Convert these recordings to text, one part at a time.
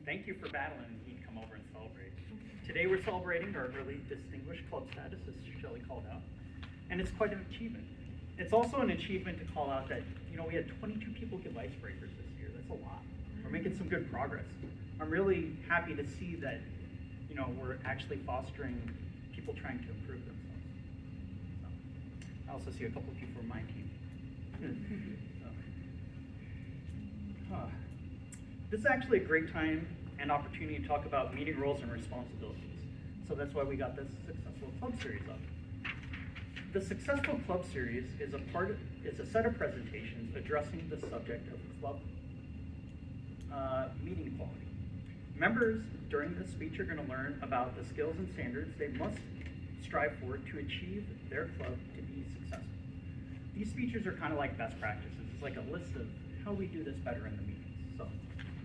Thank you for battling and he'd come over and celebrate. Today we're celebrating our really distinguished club status, as Shelley called out, and it's quite an achievement. It's also an achievement to call out that, we had 22 people give icebreakers this year. That's a lot. We're making some good progress. I'm really happy to see that, we're actually fostering people trying to improve themselves. So, I also see a couple of people from my team. This is actually a great time and opportunity to talk about meeting roles and responsibilities. So that's why we got this Successful Club series up. The Successful Club series is a set of presentations addressing the subject of club meeting quality. Members during this speech are going to learn about the skills and standards they must strive for to achieve their club to be successful. These speeches are kind of like best practices. It's like a list of how we do this better in the meetings. So,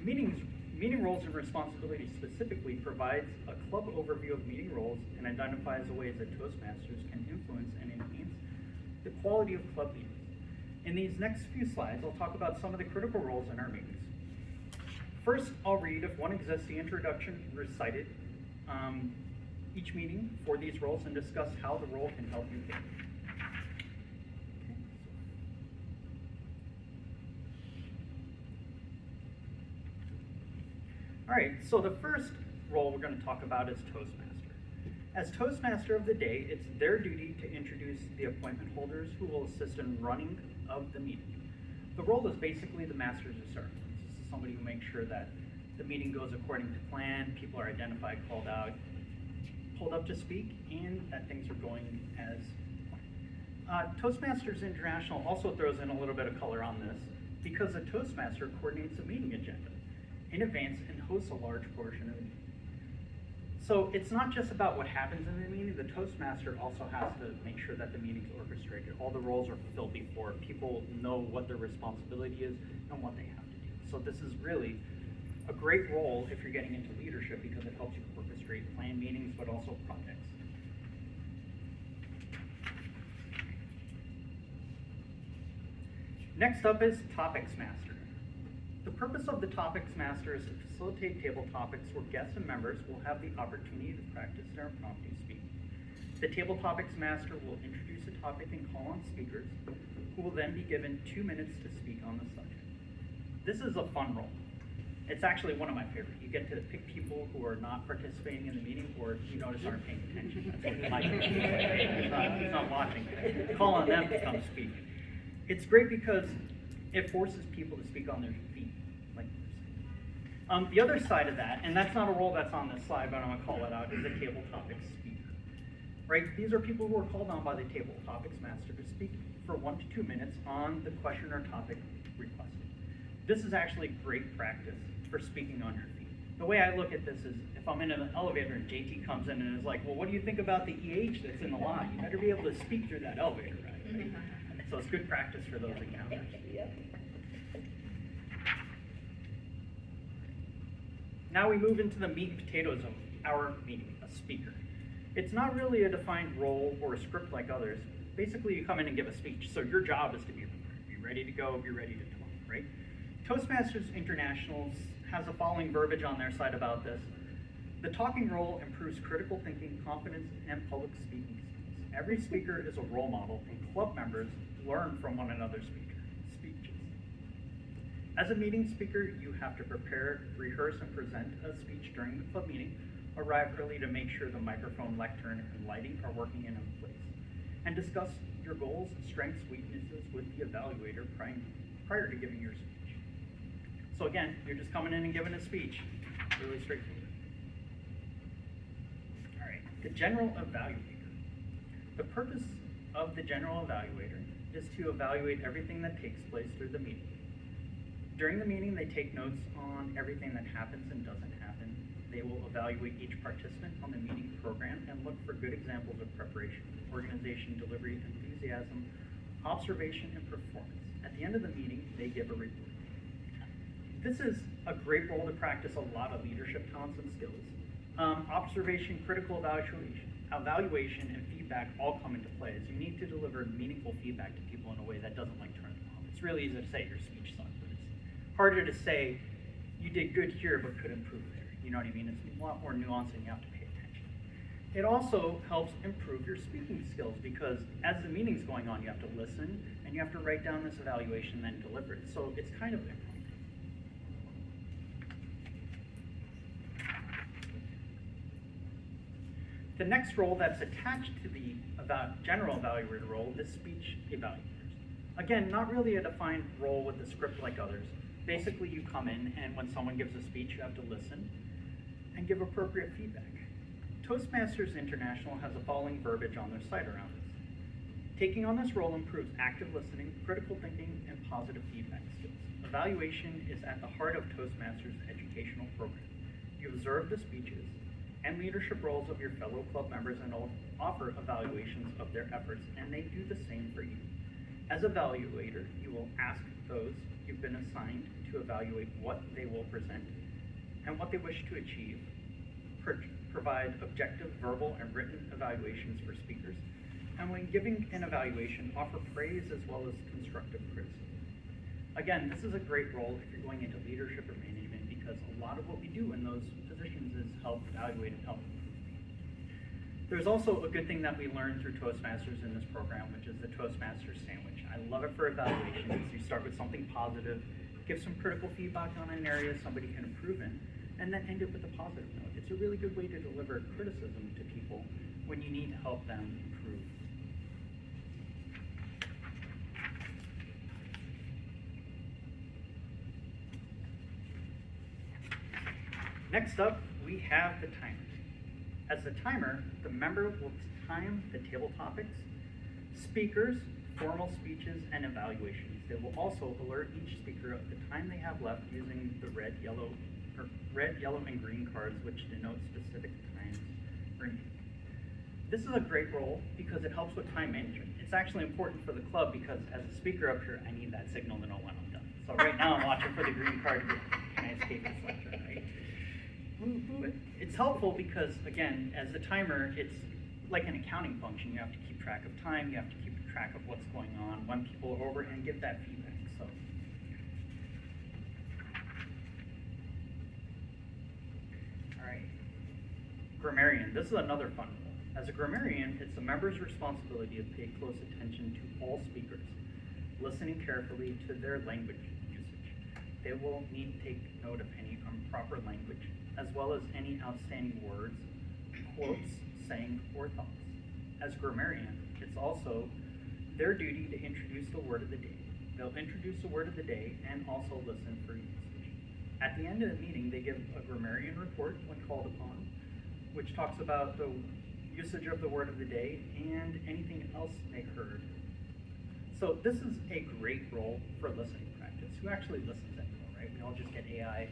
meeting roles and responsibilities specifically provides a club overview of meeting roles and identifies the ways that Toastmasters can influence and enhance the quality of club meetings. In these next few slides, I'll talk about some of the critical roles in our meetings. First, I'll read, if one exists, the introduction recited each meeting for these roles and discuss how the role can help you think. All right, so the first role we're going to talk about is Toastmaster. As Toastmaster of the day, it's their duty to introduce the appointment holders who will assist in running of the meeting. The role is basically the masters of ceremonies. This is somebody who makes sure that the meeting goes according to plan, people are identified, called out, pulled up to speak, and that things are going as planned. Toastmasters International also throws in a little bit of color on this because a Toastmaster coordinates a meeting agenda in advance and hosts a large portion of the meeting. So it's not just about what happens in the meeting, the Toastmaster also has to make sure that the meeting's orchestrated. All the roles are fulfilled before people know what their responsibility is and what they have to do. So this is really a great role if you're getting into leadership because it helps you orchestrate plan meetings, but also projects. Next up is Topics Master. The purpose of the Topics Master is to facilitate table topics where guests and members will have the opportunity to practice their impromptu speaking. The Table Topics Master will introduce a topic and call on speakers, who will then be given 2 minutes to speak on the subject. This is a fun role. It's actually one of my favorite. You get to pick people who are not participating in the meeting or you notice aren't paying attention. That's what Mike is. He's not watching. Call on them to come speak. It's great because it forces people to speak on their feet. The other side of that, and that's not a role that's on this slide, but I'm going to call it out, is a table topics speaker. Right? These are people who are called on by the Table Topics Master to speak for 1 to 2 minutes on the question or topic requested. This is actually great practice for speaking on your feet. The way I look at this is, if I'm in an elevator and JT comes in and is like, well, what do you think about the EH that's in the lot? You better be able to speak through that elevator ride, right? So it's good practice for those encounters. Now we move into the meat and potatoes of our meeting, a speaker. It's not really a defined role or a script like others. Basically, you come in and give a speech, so your job is to be prepared. Be ready to go, be ready to talk, right? Toastmasters International has the following verbiage on their site about this. The talking role improves critical thinking, confidence, and public speaking skills. Every speaker is a role model, and club members learn from one another's speeches. As a meeting speaker, you have to prepare, rehearse, and present a speech during the club meeting. Arrive early to make sure the microphone, lectern, and lighting are working in place. And discuss your goals, strengths, weaknesses with the evaluator prior to giving your speech. So again, you're just coming in and giving a speech. Really straightforward. All right, the general evaluator. The purpose of the general evaluator is to evaluate everything that takes place through the meeting. During the meeting, they take notes on everything that happens and doesn't happen. They will evaluate each participant on the meeting program and look for good examples of preparation, organization, delivery, enthusiasm, observation, and performance. At the end of the meeting, they give a report. This is a great role to practice a lot of leadership talents and skills. Observation, critical evaluation, and feedback all come into play as you need to deliver meaningful feedback to people in a way that doesn't turn them off. It's really easy to say your speech sucked, but it's harder to say, you did good here but could improve there. You know what I mean? It's a lot more nuanced and you have to pay attention. It also helps improve your speaking skills because as the meeting's going on, you have to listen and you have to write down this evaluation and then deliver it. So it's kind of impromptu. The next role that's attached to the general evaluator role is speech evaluators. Again, not really a defined role with the script like others. Basically, you come in and when someone gives a speech, you have to listen and give appropriate feedback. Toastmasters International has the following verbiage on their site around this. Taking on this role improves active listening, critical thinking, and positive feedback skills. Evaluation is at the heart of Toastmasters' educational program. You observe the speeches and leadership roles of your fellow club members and offer evaluations of their efforts, and they do the same for you. As evaluator, you will ask those you've been assigned to evaluate what they will present and what they wish to achieve. Provide objective verbal and written evaluations for speakers, and when giving an evaluation, offer praise as well as constructive criticism. Again, this is a great role if you're going into leadership or management because a lot of what we do in those positions is help evaluate and help improve. There's also a good thing that we learned through Toastmasters in this program, which is the Toastmasters sandwich. I love it for evaluations. You start with something positive, give some critical feedback on an area somebody can improve in, and then end it with a positive note. It's a really good way to deliver criticism to people when you need to help them improve. Next up, we have the timer. As the timer, the member will time the table topics, speakers, formal speeches, and evaluations. They will also alert each speaker of the time they have left using the red, yellow, and green cards, which denote specific times remaining. This is a great role because it helps with time management. It's actually important for the club because as a speaker up here, I need that signal to know when I'm done. So right now I'm watching for the green card. Can I escape this lecture, right? But it's helpful because, again, as the timer, it's like an accounting function. You have to keep track of time, you have to keep track of what's going on, when people are over, and give that feedback. So, all right. Grammarian. This is another fun role. As a grammarian, it's the member's responsibility to pay close attention to all speakers, listening carefully to their language usage. They will need to take note of any improper language, as well as any outstanding words, quotes, saying, or thoughts. As grammarian, it's also their duty to introduce the word of the day. They'll introduce the word of the day and also listen for usage. At the end of the meeting, they give a grammarian report when called upon, which talks about the usage of the word of the day and anything else they heard. So this is a great role for listening practice. Who actually listens anymore, right? We all just get AI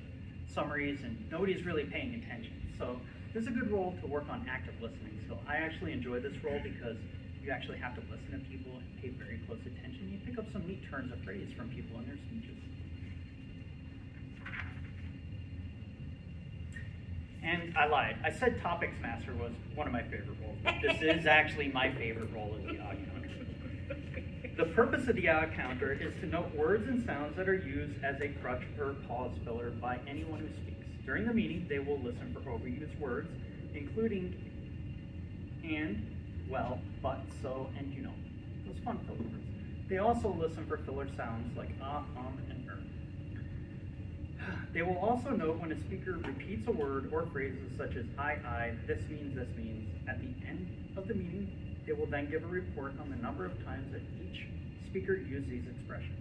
summaries and nobody's really paying attention. So this is a good role to work on active listening. So I actually enjoy this role because you actually have to listen to people and pay very close attention. You pick up some neat turns of phrase from people in their speeches. And I lied. I said topics master was one of my favorite roles. This is actually my favorite role as the odd counter. The purpose of the odd counter is to note words and sounds that are used as a crutch or pause filler by anyone who speaks. During the meeting, they will listen for overused words, including and, well, but, so, and you know. Those fun filler words. They also listen for filler sounds like and They will also note when a speaker repeats a word or phrases such as I, this means. At the end of the meeting, they will then give a report on the number of times that each speaker used these expressions.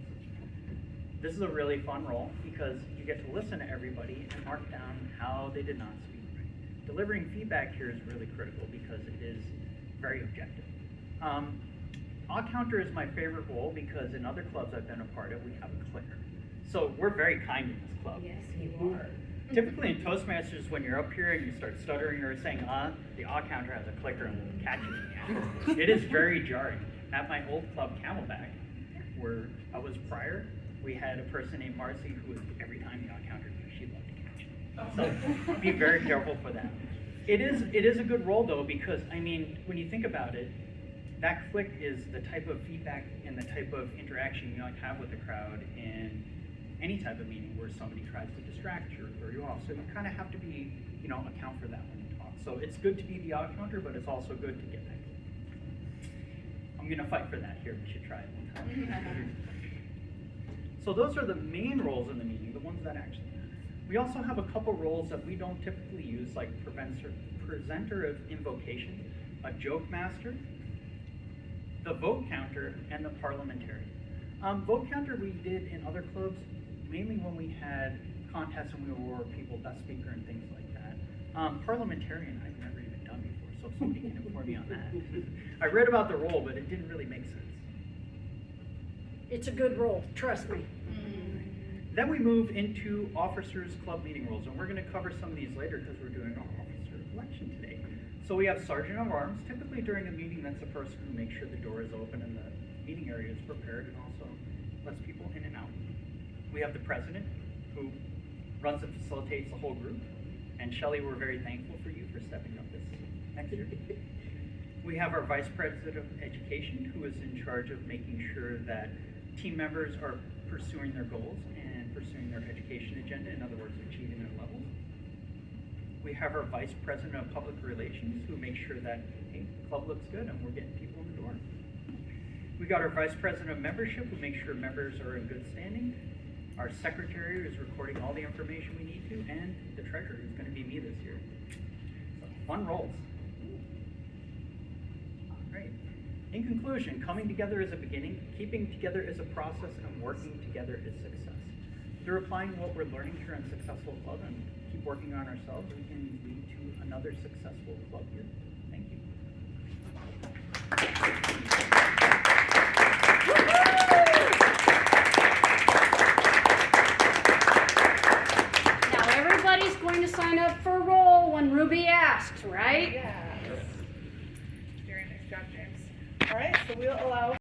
This is a really fun role because you get to listen to everybody and mark down how they did not speak right. Delivering feedback here is really critical because it is very objective. Odd counter is my favorite role because in other clubs I've been a part of, we have a clicker. So we're very kind in this club. Yes, you are. Typically in Toastmasters, when you're up here and you start stuttering or saying the odd counter has a clicker and will catch you. It is very jarring. At my old club, Camelback, where I was prior, we had a person named Marcy who was every time the odd counter knew, she loved to catch it. So be very careful for that. It is a good role though, because I mean, when you think about it, that click is the type of feedback and the type of interaction you might have with the crowd, and any type of meeting where somebody tries to distract you or throw you off. So you kind of have to be, account for that when you talk. So it's good to be the odd counter, but it's also good to get next. I'm gonna fight for that here. We should try it one time. So those are the main roles in the meeting, the ones that actually matter. We also have a couple roles that we don't typically use, like presenter of invocation, a joke master, the vote counter, and the parliamentarian. Vote counter we did in other clubs, mainly when we had contests and we award people best speaker and things like that. Parliamentarian I've never even done before, so if somebody can inform me on that. I read about the role, but it didn't really make sense. It's a good role, trust me. Then we move into officers club meeting roles, and we're going to cover some of these later because we're doing an officer election today. So we have sergeant of arms. Typically during a meeting, that's the person who makes sure the door is open and the meeting area is prepared and also lets people in and out. We have the president, who runs and facilitates the whole group. And Shelley, we're very thankful for you for stepping up this next year. We have our vice president of education, who is in charge of making sure that team members are pursuing their goals and pursuing their education agenda, in other words, achieving their levels. We have our vice president of public relations, who makes sure that, hey, the club looks good and we're getting people in the door. We got our vice president of membership, who makes sure members are in good standing. Our secretary is recording all the information we need to, and the treasurer is going to be me this year. So, fun roles. All right. In conclusion, coming together is a beginning, keeping together is a process, and working together is success. Through applying what we're learning here in Successful Club and keep working on ourselves, we can lead to another successful club year. Thank you. Now everybody's going to sign up for a role when Ruby asks, right? Yes. Very nice job, James. All right, so we'll allow